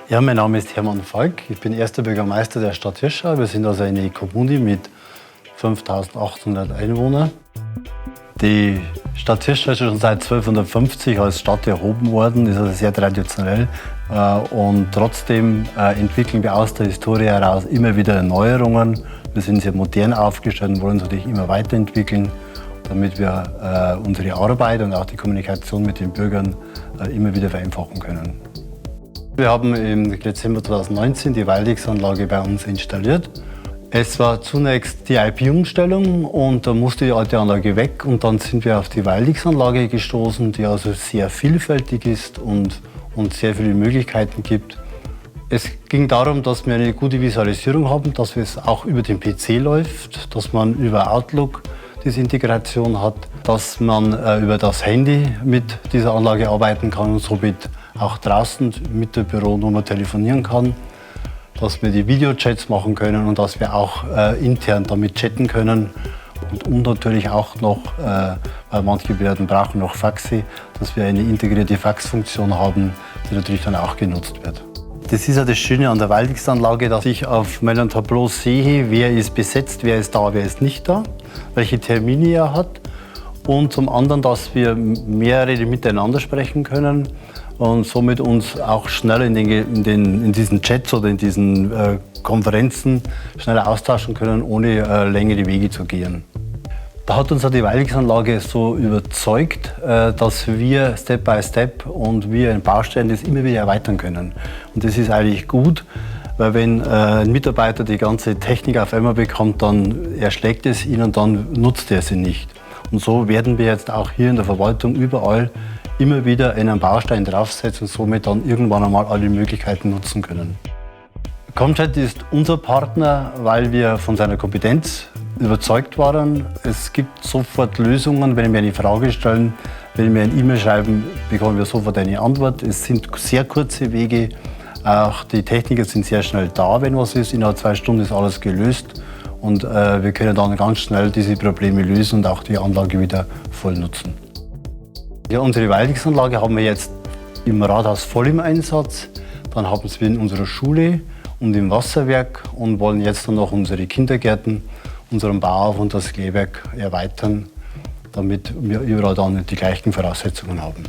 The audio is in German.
Ja, mein Name ist Hermann Falk. Ich bin erster Bürgermeister der Stadt Hirschau. Wir sind also eine Kommune mit 5.800 Einwohnern. Die Stadt Hirschau ist schon seit 1250 als Stadt erhoben worden, ist also sehr traditionell. Und trotzdem entwickeln wir aus der Historie heraus immer wieder Erneuerungen. Wir sind sehr modern aufgestellt und wollen uns natürlich immer weiterentwickeln, damit wir unsere Arbeit und auch die Kommunikation mit den Bürgern immer wieder vereinfachen können. Wir haben im Dezember 2019 die Waldix-Anlage bei uns installiert. Es war zunächst die IP-Umstellung und da musste die alte Anlage weg und dann sind wir auf die Waldix-Anlage gestoßen, die also sehr vielfältig ist und sehr viele Möglichkeiten gibt. Es ging darum, dass wir eine gute Visualisierung haben, dass es auch über den PC läuft, dass man über Outlook diese Integration hat, dass man über das Handy mit dieser Anlage arbeiten kann und somit auch draußen mit der Büronummer telefonieren kann, dass wir die Videochats machen können und dass wir auch intern damit chatten können und natürlich auch noch, weil manche Behörden brauchen noch Faxe, dass wir eine integrierte Faxfunktion haben, die natürlich dann auch genutzt wird. Das ist ja das Schöne an der Waldix-Anlage, dass ich auf meinem Tableau sehe, wer ist besetzt, wer ist da, wer ist nicht da, welche Termine er hat und zum anderen, dass wir mehrere miteinander sprechen können und somit uns auch schneller in diesen Chats oder in diesen Konferenzen schneller austauschen können, ohne längere Wege zu gehen. Da hat uns die Waldix-Anlage so überzeugt, dass wir Step by Step und wir in Bausteinen das immer wieder erweitern können. Und das ist eigentlich gut, weil wenn ein Mitarbeiter die ganze Technik auf einmal bekommt, dann erschlägt es ihn und dann nutzt er sie nicht. Und so werden wir jetzt auch hier in der Verwaltung überall immer wieder einen Baustein draufsetzen und somit dann irgendwann einmal alle Möglichkeiten nutzen können. Comchat ist unser Partner, weil wir von seiner Kompetenz überzeugt waren. Es gibt sofort Lösungen, wenn wir eine Frage stellen, wenn wir eine E-Mail schreiben, bekommen wir sofort eine Antwort. Es sind sehr kurze Wege, auch die Techniker sind sehr schnell da, wenn was ist. Innerhalb 2 Stunden ist alles gelöst und wir können dann ganz schnell diese Probleme lösen und auch die Anlage wieder voll nutzen. Ja, unsere Waldix-Anlage haben wir jetzt im Rathaus voll im Einsatz. Dann haben wir in unserer Schule und im Wasserwerk und wollen jetzt dann noch unsere Kindergärten, unseren Bauhof und das Klärwerk erweitern, damit wir überall dann die gleichen Voraussetzungen haben.